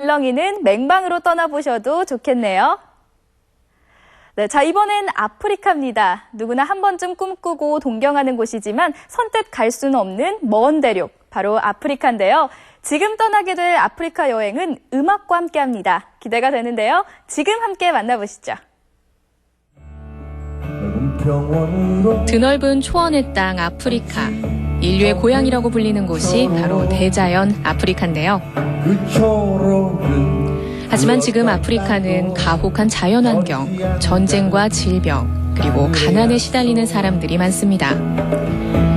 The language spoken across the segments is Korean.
물렁이는 맹방으로 떠나보셔도 좋겠네요. 네, 자, 이번엔 아프리카입니다. 누구나 한 번쯤 꿈꾸고 동경하는 곳이지만 선뜻 갈 수는 없는 먼 대륙, 바로 아프리카인데요. 지금 떠나게 될 아프리카 여행은 음악과 함께합니다. 기대가 되는데요. 지금 함께 만나보시죠. 드넓은 초원의 땅 아프리카. 인류의 고향이라고 불리는 곳이 바로 대자연 아프리카인데요. 하지만 지금 아프리카는 가혹한 자연환경, 전쟁과 질병, 그리고 가난에 시달리는 사람들이 많습니다.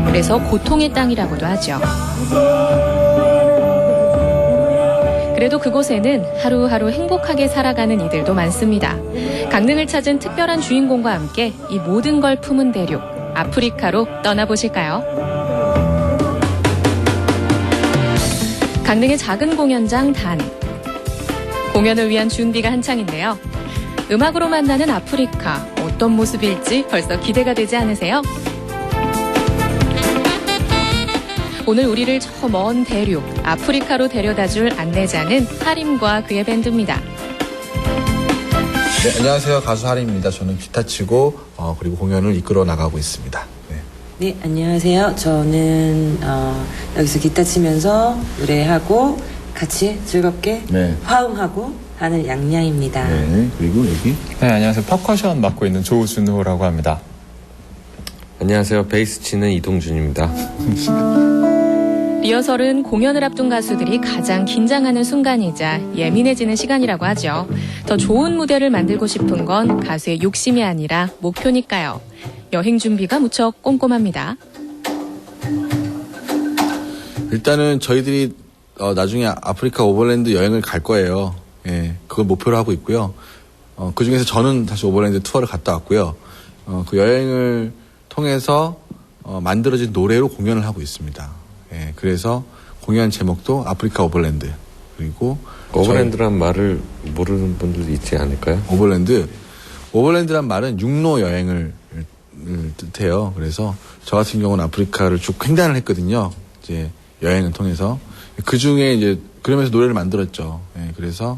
그래서 고통의 땅이라고도 하죠. 그래도 그곳에는 하루하루 행복하게 살아가는 이들도 많습니다. 강릉을 찾은 특별한 주인공과 함께 이 모든 걸 품은 대륙, 아프리카로 떠나보실까요? 강릉의 작은 공연장 단. 공연을 위한 준비가 한창인데요. 음악으로 만나는 아프리카, 어떤 모습일지 벌써 기대가 되지 않으세요? 오늘 우리를 저 먼 대륙, 아프리카로 데려다줄 안내자는 하림과 그의 밴드입니다. 네, 안녕하세요. 가수 하림입니다. 저는 기타 치고 그리고 공연을 이끌어 나가고 있습니다. 네, 안녕하세요. 저는 여기서 기타 치면서 노래하고 같이 즐겁게 화음하고 하는 양양입니다. 네, 그리고 여기. 네, 안녕하세요. 퍼커션 맡고 있는 조준호라고 합니다. 안녕하세요. 베이스 치는 이동준입니다. 리허설은 공연을 앞둔 가수들이 가장 긴장하는 순간이자 예민해지는 시간이라고 하죠. 더 좋은 무대를 만들고 싶은 건 가수의 욕심이 아니라 목표니까요. 여행 준비가 무척 꼼꼼합니다. 일단은 저희들이 나중에 아프리카 오버랜드 여행을 갈 거예요. 예, 그걸 목표로 하고 있고요. 그 중에서 저는 다시 오버랜드 투어를 갔다 왔고요. 그 여행을 통해서 만들어진 노래로 공연을 하고 있습니다. 예, 그래서 공연 제목도 아프리카 오버랜드. 그리고 오버랜드란 말을 모르는 분들도 있지 않을까요? 오버랜드란 말은 육로 여행을 뜻해요. 그래서 저 같은 경우는 아프리카를 쭉 횡단을 했거든요. 이제 여행을 통해서 그 중에 이제 그러면서 노래를 만들었죠. 예, 그래서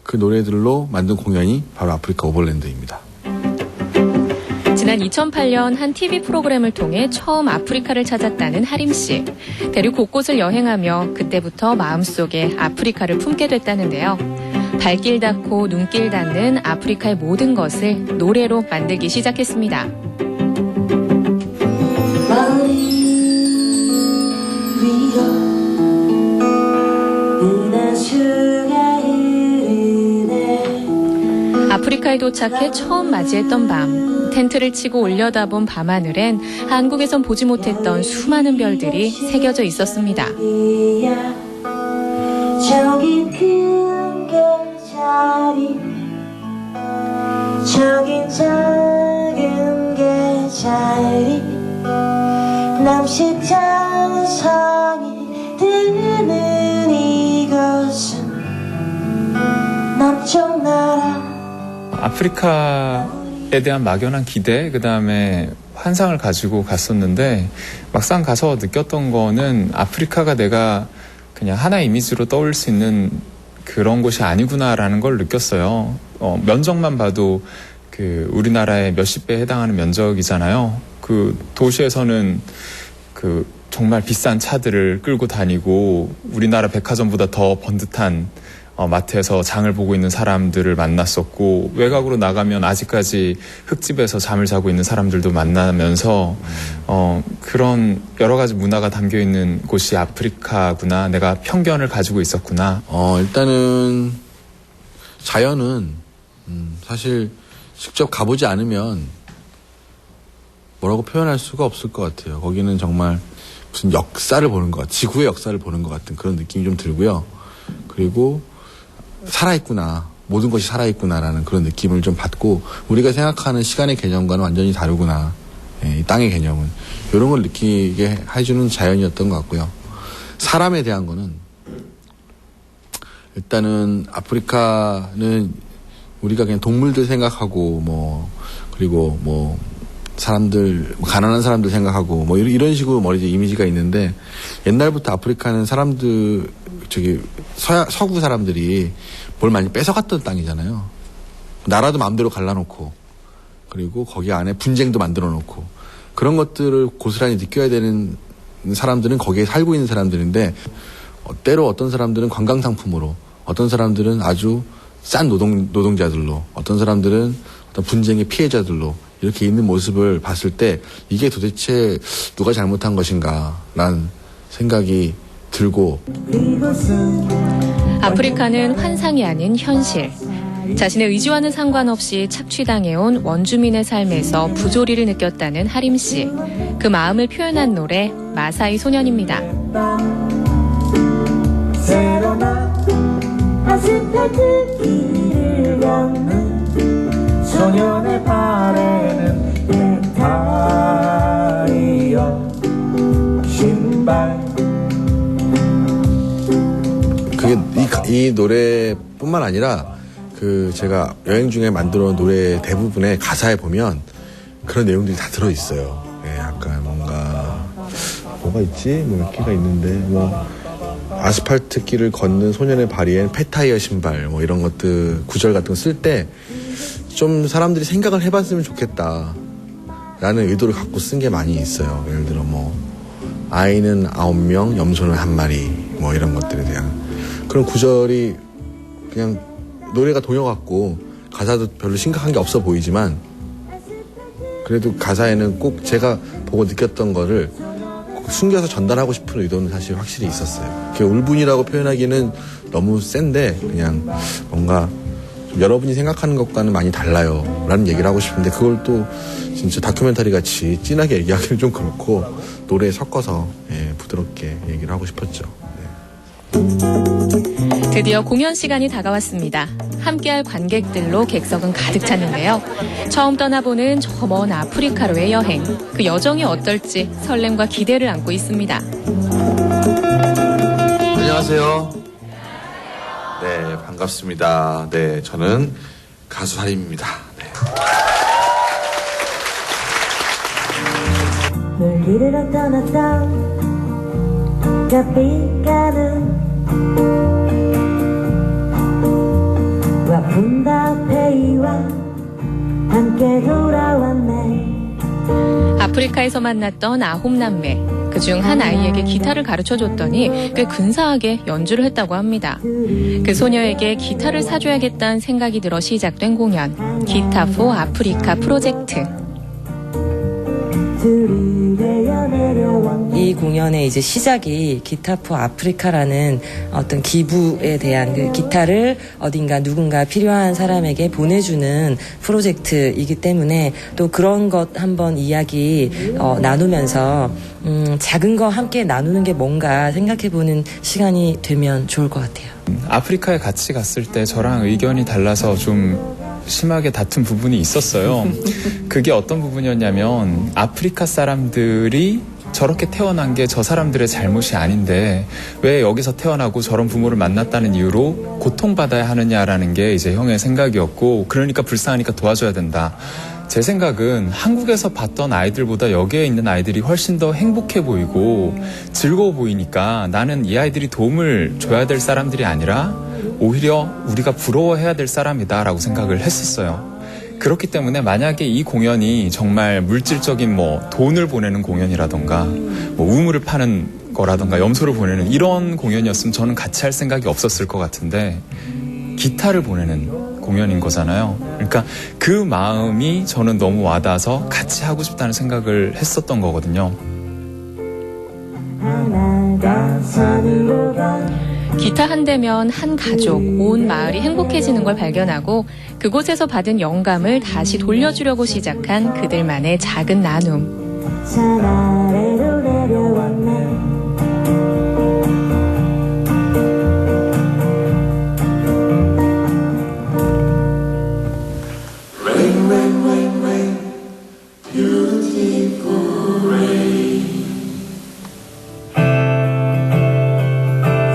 그 노래들로 만든 공연이 바로 아프리카 오버랜드입니다. 지난 2008년 한 TV 프로그램을 통해 처음 아프리카를 찾았다는 하림 씨. 대륙 곳곳을 여행하며 그때부터 마음속에 아프리카를 품게 됐다는데요. 발길 닿고 눈길 닿는 아프리카의 모든 것을 노래로 만들기 시작했습니다. 아프리카에 도착해 처음 맞이했던 밤. 텐트를 치고 올려다본 밤하늘엔 한국에선 보지 못했던 수많은 별들이 새겨져 있었습니다. 저긴 큰 계절이, 저긴 작은 계절이, 남식장성이 드는 이곳은 남쪽 나라. 아프리카에 대한 막연한 기대, 그 다음에 환상을 가지고 갔었는데 막상 가서 느꼈던 거는 아프리카가 내가 그냥 하나의 이미지로 떠올릴 수 있는 그런 곳이 아니구나라는 걸 느꼈어요. 면적만 봐도 그 우리나라의 몇십 배에 해당하는 면적이잖아요. 그 도시에서는 그 정말 비싼 차들을 끌고 다니고 우리나라 백화점보다 더 번듯한 마트에서 장을 보고 있는 사람들을 만났었고, 외곽으로 나가면 아직까지 흙집에서 잠을 자고 있는 사람들도 만나면서 그런 여러 가지 문화가 담겨 있는 곳이 아프리카구나, 내가 편견을 가지고 있었구나. 일단은 자연은 사실 직접 가보지 않으면 뭐라고 표현할 수가 없을 것 같아요. 거기는 정말 무슨 역사를 보는 것 같아요. 지구의 역사를 보는 것 같은 그런 느낌이 좀 들고요. 그리고 살아있구나, 모든 것이 살아있구나라는 그런 느낌을 좀 받고, 우리가 생각하는 시간의 개념과는 완전히 다르구나, 이 땅의 개념은, 이런 걸 느끼게 해주는 자연이었던 것 같고요. 사람에 대한 거는 일단은 아프리카는 우리가 그냥 동물들 생각하고 그리고 사람들, 가난한 사람들 생각하고 뭐 이런 식으로 머리 이미지가 있는데 옛날부터 아프리카는 사람들 서구 사람들이 뭘 많이 뺏어갔던 땅이잖아요. 나라도 마음대로 갈라놓고 그리고 거기 안에 분쟁도 만들어 놓고 그런 것들을 고스란히 느껴야 되는 사람들은 거기에 살고 있는 사람들인데 때로 어떤 사람들은 관광 상품으로 어떤 사람들은 아주 싼 노동자들로 어떤 사람들은 어떤 분쟁의 피해자들로 이렇게 있는 모습을 봤을 때 이게 도대체 누가 잘못한 것인가 라는 생각이 들고 아프리카는 환상이 아닌 현실. 자신의 의지와는 상관없이 착취당해온 원주민의 삶에서 부조리를 느꼈다는 하림 씨. 그 마음을 표현한 노래 마사이 소년입니다. 아스팔트 길을 걷는 소년의 발에는 타이어 신발. 그게 이 노래뿐만 아니라 제가 여행 중에 만들어 놓은 노래 대부분의 가사에 보면 그런 내용들이 다 들어있어요. 예, 약간 뭐가 있지? 몇 개가 있는데 아스팔트 길을 걷는 소년의 발이엔 폐타이어 신발 이런 것들 구절 같은 거 쓸 때 좀 사람들이 생각을 해봤으면 좋겠다 라는 의도를 갖고 쓴 게 많이 있어요. 예를 들어 아이는 9명, 염소는 1마리 이런 것들에 대한 그런 구절이 그냥 노래가 동요 같고 가사도 별로 심각한 게 없어 보이지만 그래도 가사에는 꼭 제가 보고 느꼈던 거를 숨겨서 전달하고 싶은 의도는 사실 확실히 있었어요. 그게 울분이라고 표현하기는 너무 센데 그냥 뭔가 좀 여러분이 생각하는 것과는 많이 달라요 라는 얘기를 하고 싶은데 그걸 또 진짜 다큐멘터리 같이 진하게 얘기하기는 좀 그렇고 노래에 섞어서 부드럽게 얘기를 하고 싶었죠. 드디어 공연 시간이 다가왔습니다. 함께할 관객들로 객석은 가득 찼는데요. 처음 떠나보는 저 먼 아프리카로의 여행. 그 여정이 어떨지 설렘과 기대를 안고 있습니다. 안녕하세요. 네, 반갑습니다. 네, 저는 가수 하림입니다. 네. 널 길을 떠났다 가비가는 와푼다 페이와 함께 돌아왔네. 아프리카에서 만났던 9남매. 그중 한 아이에게 기타를 가르쳐줬더니 꽤 근사하게 연주를 했다고 합니다. 그 소녀에게 기타를 사줘야겠다는 생각이 들어 시작된 공연. 기타 포 아프리카 프로젝트. 이 공연의 이제 시작이 기타 포 아프리카라는 어떤 기부에 대한 그 기타를 어딘가 누군가 필요한 사람에게 보내주는 프로젝트이기 때문에 또 그런 것 한번 이야기 나누면서 작은 거 함께 나누는 게 뭔가 생각해보는 시간이 되면 좋을 것 같아요. 아프리카에 같이 갔을 때 저랑 의견이 달라서 좀 심하게 다툰 부분이 있었어요. 그게 어떤 부분이었냐면 아프리카 사람들이 저렇게 태어난 게 저 사람들의 잘못이 아닌데 왜 여기서 태어나고 저런 부모를 만났다는 이유로 고통받아야 하느냐라는 게 이제 형의 생각이었고 그러니까 불쌍하니까 도와줘야 된다. 제 생각은 한국에서 봤던 아이들보다 여기에 있는 아이들이 훨씬 더 행복해 보이고 즐거워 보이니까 나는 이 아이들이 도움을 줘야 될 사람들이 아니라 오히려 우리가 부러워해야 될 사람이다라고 생각을 했었어요. 그렇기 때문에 만약에 이 공연이 정말 물질적인 돈을 보내는 공연이라던가 우물을 파는 거라던가 염소를 보내는 이런 공연이었으면 저는 같이 할 생각이 없었을 것 같은데 기타를 보내는 공연인 거잖아요. 그러니까 그 마음이 저는 너무 와닿아서 같이 하고 싶다는 생각을 했었던 거거든요. 기타 한 대면 한 가족, 온 마을이 행복해지는 걸 발견하고 그곳에서 받은 영감을 다시 돌려주려고 시작한 그들만의 작은 나눔. 산 아래로 내려왔네.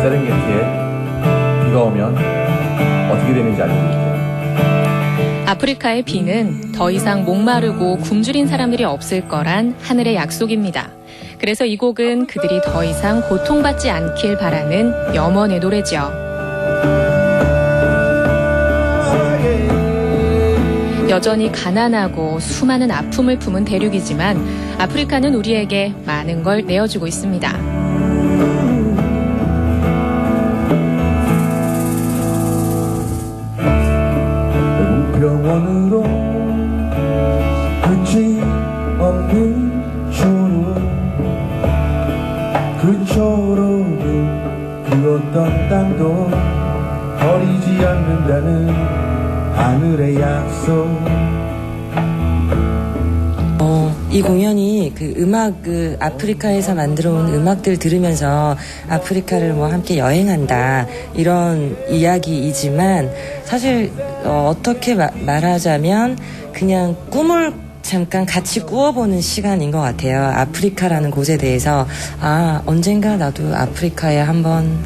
세렝게티에 비가 오면 어떻게 되는지 알려드릴게요. 아프리카의 비는 더 이상 목마르고 굶주린 사람들이 없을 거란 하늘의 약속입니다. 그래서 이 곡은 그들이 더 이상 고통받지 않길 바라는 염원의 노래죠. 여전히 가난하고 수많은 아픔을 품은 대륙이지만 아프리카는 우리에게 많은 걸 내어주고 있습니다. 병원으로 끝이 없는 초록 그 초록은 그 어떤 땅도 버리지 않는다는 하늘의 약속. 이 공연이 그 아프리카에서 만들어 온 음악들 들으면서 아프리카를 함께 여행한다 이런 이야기이지만 사실 어떻게 말하자면 그냥 꿈을 잠깐 같이 꾸어보는 시간인 것 같아요. 아프리카라는 곳에 대해서 언젠가 나도 아프리카에 한번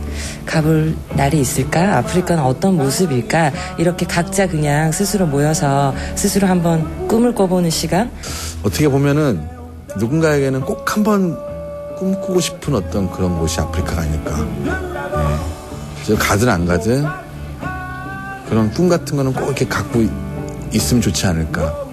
가볼 날이 있을까? 아프리카는 어떤 모습일까? 이렇게 각자 그냥 스스로 모여서 스스로 한번 꿈을 꿔보는 시간? 어떻게 보면은 누군가에게는 꼭 한번 꿈꾸고 싶은 어떤 그런 곳이 아프리카가 아닐까. 그래서 가든 안 가든 그런 꿈 같은 거는 꼭 이렇게 갖고 있으면 좋지 않을까.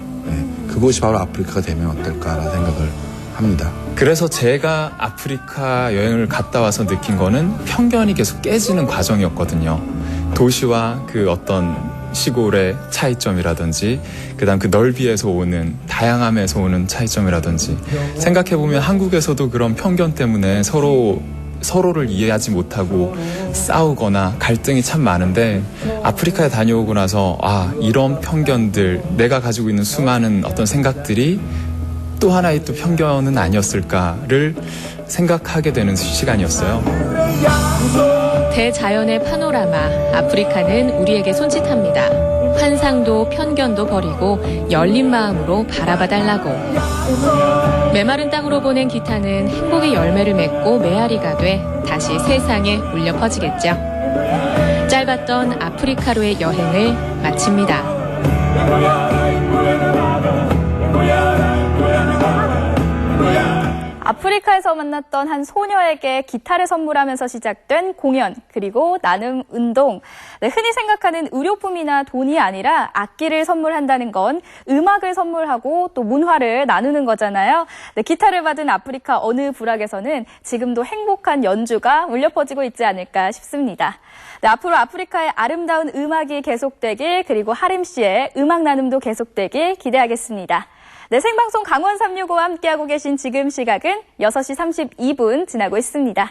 그곳이 바로 아프리카가 되면 어떨까라는 생각을 합니다. 그래서 제가 아프리카 여행을 갔다 와서 느낀 거는 편견이 계속 깨지는 과정이었거든요. 도시와 그 어떤 시골의 차이점이라든지 그다음 그 넓이에서 오는 다양함에서 오는 차이점이라든지 생각해보면 한국에서도 그런 편견 때문에 서로를 이해하지 못하고 싸우거나 갈등이 참 많은데 아프리카에 다녀오고 나서 이런 편견들 내가 가지고 있는 수많은 어떤 생각들이 또 하나의 또 편견은 아니었을까를 생각하게 되는 시간이었어요. 대자연의 파노라마, 아프리카는 우리에게 손짓합니다. 환상도 편견도 버리고 열린 마음으로 바라봐달라고. 메마른 땅으로 보낸 기타는 행복의 열매를 맺고 메아리가 돼 다시 세상에 울려 퍼지겠죠. 짧았던 아프리카로의 여행을 마칩니다. 아프리카에서 만났던 한 소녀에게 기타를 선물하면서 시작된 공연, 그리고 나눔 운동. 흔히 생각하는 의료품이나 돈이 아니라 악기를 선물한다는 건 음악을 선물하고 또 문화를 나누는 거잖아요. 기타를 받은 아프리카 어느 부락에서는 지금도 행복한 연주가 울려 퍼지고 있지 않을까 싶습니다. 앞으로 아프리카의 아름다운 음악이 계속되길, 그리고 하림 씨의 음악 나눔도 계속되길 기대하겠습니다. 생방송 강원 365와 함께하고 계신 지금 시각은 6시 32분 지나고 있습니다.